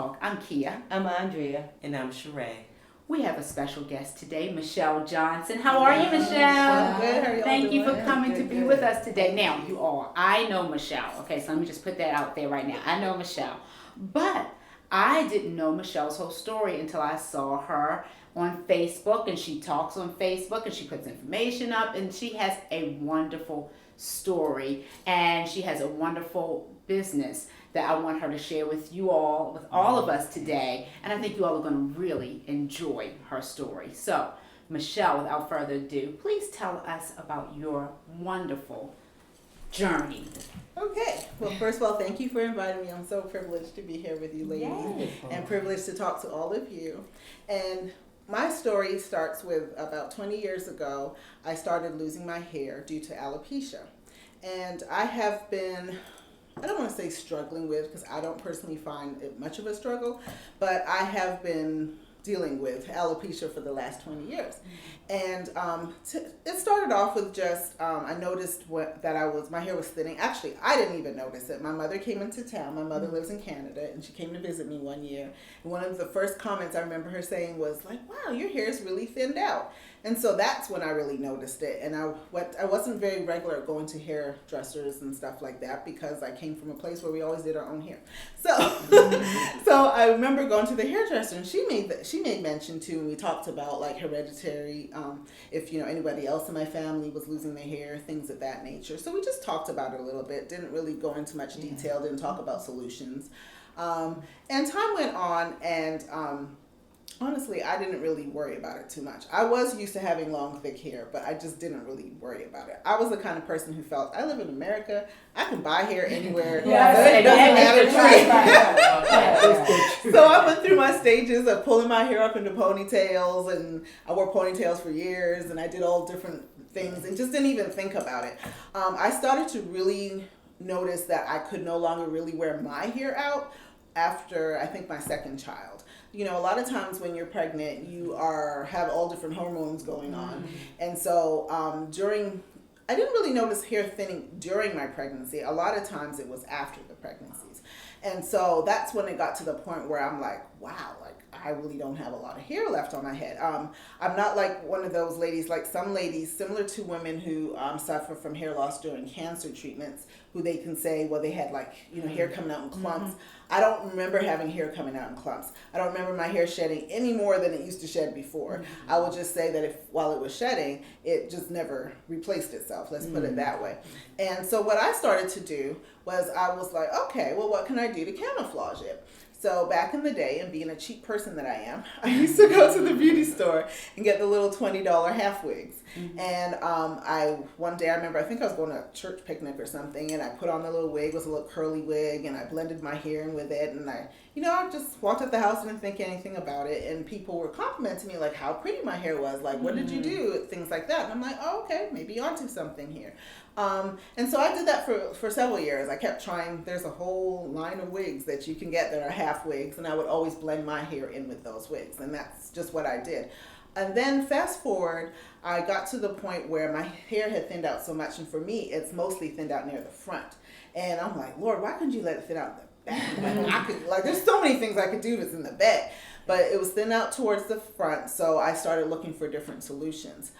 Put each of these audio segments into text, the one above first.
Talk. I'm Kia. I'm Andrea. And I'm Cheré. We have a special guest today, Michele Johnson. How are you, Michele? I'm good. How are y'all Thank you doing? for coming to Good, be good. with us today. Now, you all, I know Michele. Okay, so let me just put that out there right now. I know Michele. But I didn't know Michelle's whole story until I saw her on Facebook, and she talks on Facebook, and she puts information up, and she has a wonderful story, and she has a wonderful business that I want her to share with you all, with all of us today, and I think you all are going to really enjoy her story. So, Michele, without further ado, please tell us about your wonderful journey. Okay. Well, first of all, thank you for inviting me. I'm so privileged to be here with you ladies and privileged to talk to all of you. And my story starts with about 20 years ago, I started losing my hair due to alopecia. And I have been, I don't want to say struggling with, because I don't personally find it much of a struggle, but I have been dealing with alopecia for the last 20 years. And it started off with just, I noticed that my hair was thinning. Actually, I didn't even notice it. My mother came into town. My mother lives in Canada, and she came to visit me one year. And one of the first comments I remember her saying was like, wow, your hair is really thinned out. And so that's when I really noticed it. And I wasn't very regular at going to hairdressers and stuff like that, because I came from a place where we always did our own hair. So, so I remember going to the hairdresser, and she made mention to, and we talked about like hereditary, if anybody else in my family was losing their hair, things of that nature. So we just talked about it a little bit. Didn't really go into much detail. Didn't talk about solutions. And time went on, and honestly, I didn't really worry about it too much. I was used to having long, thick hair, but I just didn't really worry about it. I was the kind of person who felt, I live in America, I can buy hair anywhere. So it doesn't matter. So I went through my stages of pulling my hair up into ponytails, and I wore ponytails for years, and I did all different things and just didn't even think about it. I started to really notice that I could no longer really wear my hair out after, I think, my second child. A lot of times when you're pregnant, you have all different hormones going on. And so I didn't really notice hair thinning during my pregnancy. A lot of times it was after the pregnancies. And so that's when it got to the point where I'm like, wow, like I really don't have a lot of hair left on my head. I'm not like one of those ladies, like some ladies, similar to women who suffer from hair loss during cancer treatments, who they can say, well, they had like, hair coming out in clumps. I don't remember having hair coming out in clumps. I don't remember my hair shedding any more than it used to shed before. I will just say that while it was shedding, it just never replaced itself. Let's put it that way. And so what I started to do was I was like, okay, well, what can I do to camouflage it? So back in the day, and being a cheap person that I am, I used to go to the beauty store and get the little $20 half wigs. And one day I remember, I think I was going to a church picnic or something, and I put on the little wig. It was a little curly wig, and I blended my hair in with it, and I just walked out the house and didn't think anything about it, and people were complimenting me like how pretty my hair was, like what did you do, things like that. And I'm like, oh, okay, maybe you're onto something here. And so I did that for several years. I kept trying. There's a whole line of wigs that you can get that are half wigs, and I would always blend my hair in with those wigs, and that's just what I did. And then fast forward, I got to the point where my hair had thinned out so much, and for me, it's mostly thinned out near the front. And I'm like, Lord, why couldn't you let it thin out in the back? There's so many things I could do that's in the back, but it was thin out towards the front, so I started looking for different solutions.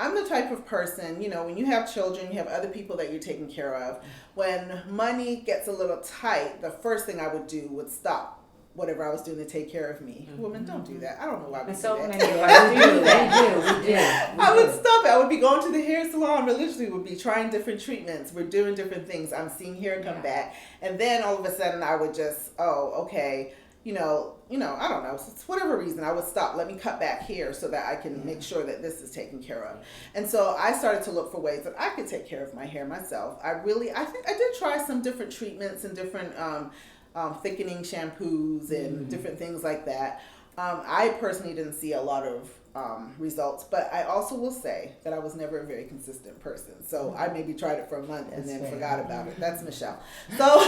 I'm the type of person, when you have children, you have other people that you're taking care of. When money gets a little tight, the first thing I would do would stop whatever I was doing to take care of me. Women, don't do that. I don't know why we do So that. many of us do that. We do. I would stop it. I would be going to the hair salon religiously, would be trying different treatments. We're doing different things. I'm seeing hair come back. And then all of a sudden I would just, okay, I don't know, it's whatever reason, I would stop. Let me cut back here so that I can make sure that this is taken care of. And so I started to look for ways that I could take care of my hair myself. I think I did try some different treatments and different thickening shampoos and different things like that. I personally didn't see a lot of results, but I also will say that I was never a very consistent person. So I maybe tried it for a month and then forgot about it. That's Michele. So,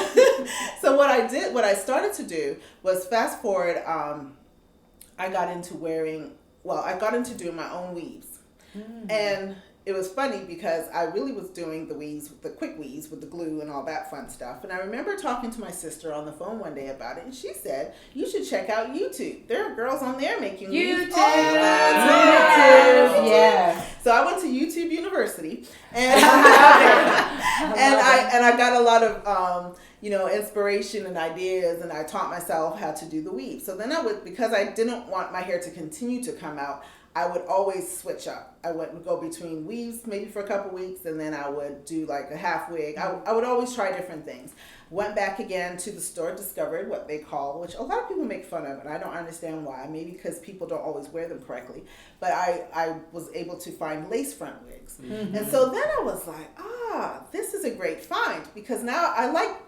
so what I started to do was fast forward. I got into doing my own weaves. And it was funny because I really was doing the weaves, the quick weaves with the glue and all that fun stuff. And I remember talking to my sister on the phone one day about it, and she said, you should check out YouTube. There are girls on there making weaves all the time. Yeah. So I went to YouTube University, and I got a lot of inspiration and ideas, and I taught myself how to do the weave. So then because I didn't want my hair to continue to come out, I would always switch up. I would go between weaves maybe for a couple weeks, and then I would do like a half wig. I would always try different things. Went back again to the store, discovered what they call, which a lot of people make fun of, and I don't understand why. Maybe because people don't always wear them correctly. But I was able to find lace front wigs. Mm-hmm. And so then I was like, this is a great find, because now I like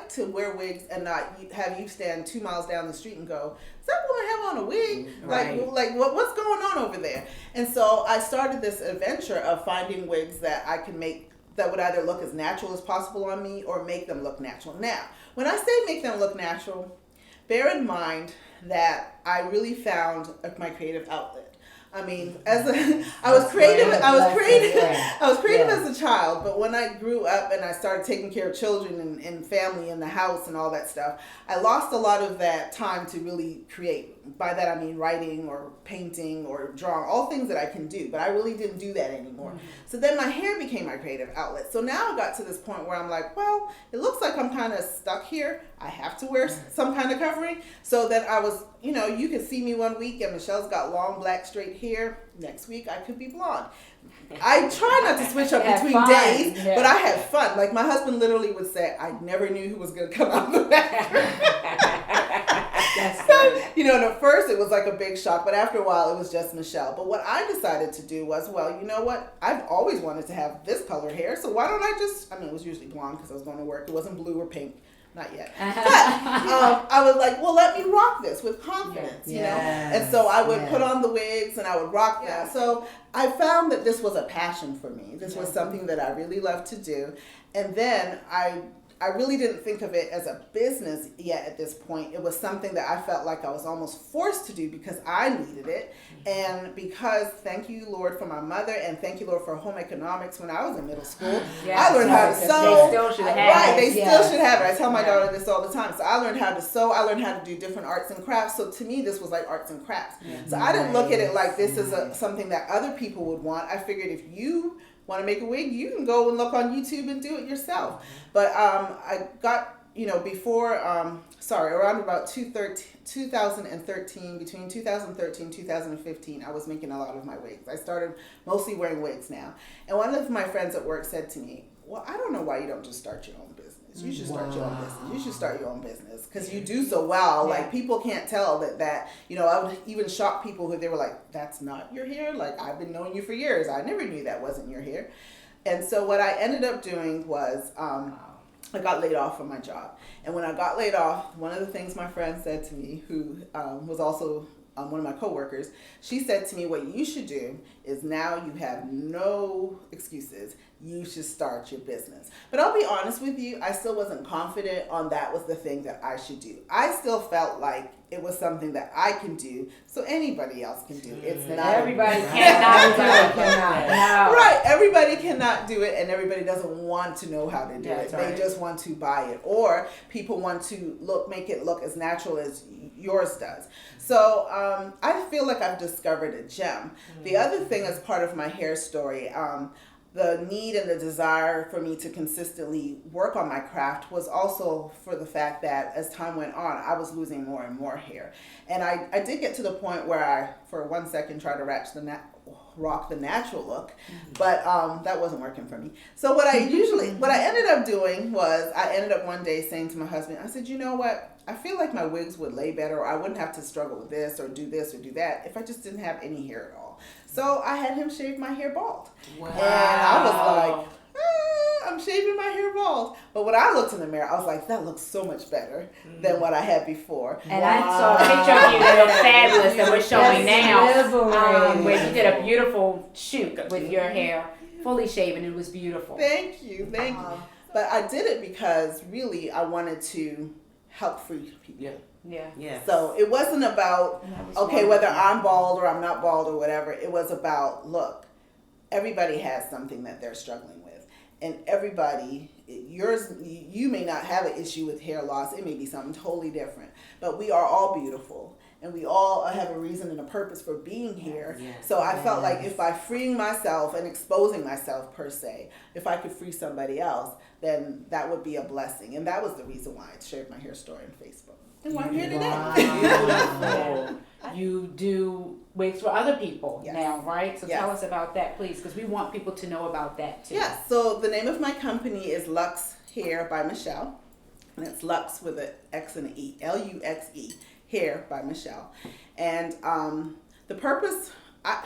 to wear wigs and not have you stand 2 miles down the street and go, does that woman have on a wig? Right. Like what's going on over there? And so I started this adventure of finding wigs that I can make that would either look as natural as possible on me or make them look natural. Now, when I say make them look natural, bear in mind that I really found my creative outlet. I mean, I was creative as a child, but when I grew up and I started taking care of children and family in the house and all that stuff, I lost a lot of that time to really create. By that I mean writing or painting or drawing, all things that I can do, but I really didn't do that anymore. Mm-hmm. So then my hair became my creative outlet. So now I got to this point where I'm like, well, it looks like I'm kind of stuck here. I have to wear some kind of covering. So that I was, you could see me one week and Michelle's got long black straight hair. Next week I could be blonde. I try not to switch up between days, but I had fun. Like my husband literally would say, I never knew who was going to come out of the bathroom. At first it was like a big shock, but after a while it was just Michele. But what I decided to do was, well, you know what? I've always wanted to have this colored hair, so why don't it was usually blonde because I was going to work. It wasn't blue or pink. Not yet. But I was like, well, let me rock this with confidence, you know? And so I would put on the wigs and I would rock that. So I found that this was a passion for me. This was something that I really loved to do. And then I really didn't think of it as a business yet at this point. It was something that I felt like I was almost forced to do because I needed it. And because, thank you, Lord, for my mother, and thank you, Lord, for home economics when I was in middle school. I learned how to sew. They still should have it. They still should have it. I tell my daughter this all the time. So I learned how to sew. I learned how to do different arts and crafts. So to me, this was like arts and crafts. So I didn't look at it like this is something that other people would want. I figured if you want to make a wig, you can go and look on YouTube and do it yourself. But I got, around about 2013, between 2013 and 2015, I was making a lot of my wigs. I started mostly wearing wigs now. And one of my friends at work said to me, well, I don't know why you don't just start your own business. You should start your own business. You should start your own business because you do so well. Yeah. Like people can't tell that, I would even shock people who they were like, that's not your hair. Like I've been knowing you for years. I never knew that wasn't your hair. And so what I ended up doing was, I got laid off from my job. And when I got laid off, one of the things my friend said to me, who was also one of my coworkers, she said to me, what you should do is now you have no excuses. You should start your business. But I'll be honest with you, I still wasn't confident on that was the thing that I should do. I still felt like it was something that I can do, so anybody else can do. It's not everybody cannot. No. Right, everybody cannot do it, and everybody doesn't want to know how to do it. Right. They just want to buy it, or people want to make it look as natural as yours does. So I feel like I've discovered a gem. The other thing as part of my hair story, the need and the desire for me to consistently work on my craft was also for the fact that as time went on, I was losing more and more hair. And I did get to the point where I, for 1 second, tried to rock the natural look, but that wasn't working for me. So what I ended up doing was I ended up one day saying to my husband, I said, you know what? I feel like my wigs would lay better, or I wouldn't have to struggle with this or do that if I just didn't have any hair at all. So I had him shave my hair bald. Wow. And I was like, I'm shaving my hair bald. But when I looked in the mirror, I was like, that looks so much better than what I had before. And I saw a picture of you that looked fabulous that we're showing now, where you did a beautiful shoot with your hair fully shaven. It was beautiful. Thank you. But I did it because really I wanted to help free people. Yeah. So it wasn't about, whether I'm bald or I'm not bald or whatever. It was about, look, everybody has something that they're struggling with. And you may not have an issue with hair loss. It may be something totally different. But we are all beautiful. And we all have a reason and a purpose for being here. Yes. So I felt like if by freeing myself and exposing myself per se, if I could free somebody else, then that would be a blessing. And that was the reason why I shared my hair story on Facebook. And why I'm here today. Wow. You do wigs for other people Yes. now, right? So Yes. tell us about that, please, because we want people to know about that too. Yes, so the name of my company is Lux Hair by Michele. And it's Lux with an X and an E, Luxe Hair by Michele. And the purpose, I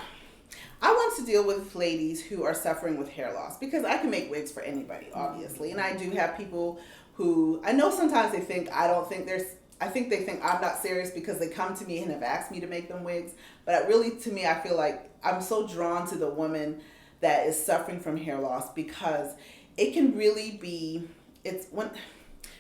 want to deal with ladies who are suffering with hair loss, because I can make wigs for anybody, obviously. And I do have people who, I know sometimes they think I think they think I'm not serious because they come to me and have asked me to make them wigs. But really, to me, I feel like I'm so drawn to the woman that is suffering from hair loss, because it can really be,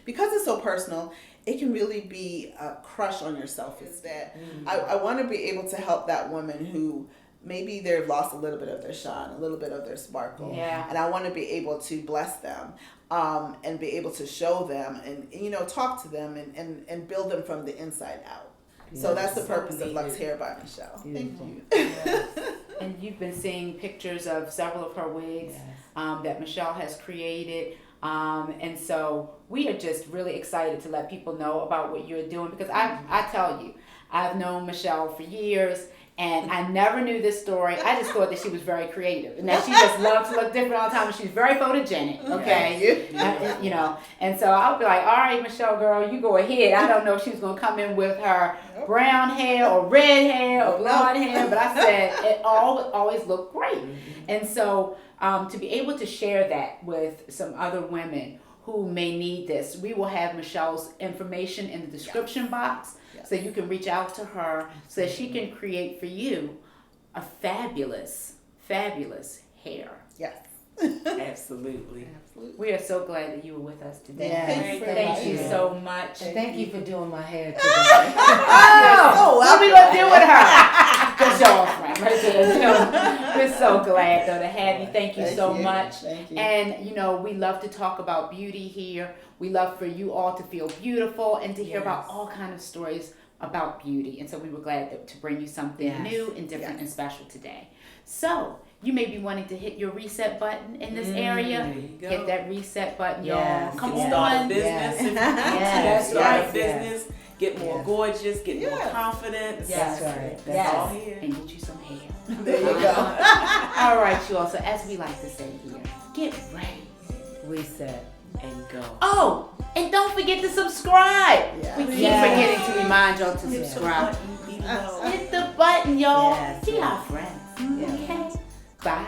because it's so personal, it can really be a crush on your self-esteem. I want to be able to help that woman who maybe they've lost a little bit of their shine, a little bit of their sparkle. Yeah. And I want to be able to bless them and be able to show them and talk to them and build them from the inside out. So that's the purpose of Lux Hair by Michele. Thank you. Yes. And you've been seeing pictures of several of her wigs that Michele has created. And so we are just really excited to let people know about what you're doing, because I tell you, I've known Michele for years, and I never knew this story. I just thought that she was very creative and that she just loved to look different all the time, and she's very photogenic, okay? And so I'll be like, all right, Michele, girl, you go ahead. I don't know if she was going to come in with her brown hair or red hair or blonde hair, but I said it always looked great. And so to be able to share that with some other women who may need this, we will have Michele's information in the description box, so you can reach out to her so that she can create for you a fabulous, fabulous hair. Yes. Absolutely. We are so glad that you were with us today. Yes. Thank you so much. And thank you for doing my hair today. What are we going to do with her? Good show off, right there. We're so glad, though, to have you. Thank you so much. Thank you. And, we love to talk about beauty here. We love for you all to feel beautiful and to hear about all kinds of stories about beauty. And so we were glad to bring you something new and different and special today. So you may be wanting to hit your reset button in this area. There you go. Hit that reset button, y'all. Yes. Come You on. start a business. If you Yes. start Yes. a business, get more Yes. gorgeous, get more Yes. confidence. Yes. That's right. That's Yes. all here. And get you some hair. There you go. All right, you all. So as we like to say here, get ready. Reset. And go. Oh, and don't forget to subscribe. Yes. We keep Yes. forgetting to remind y'all to Hit the subscribe. button below. Hit the button, y'all. Yes. Be our friends. Yes. Okay? Bye.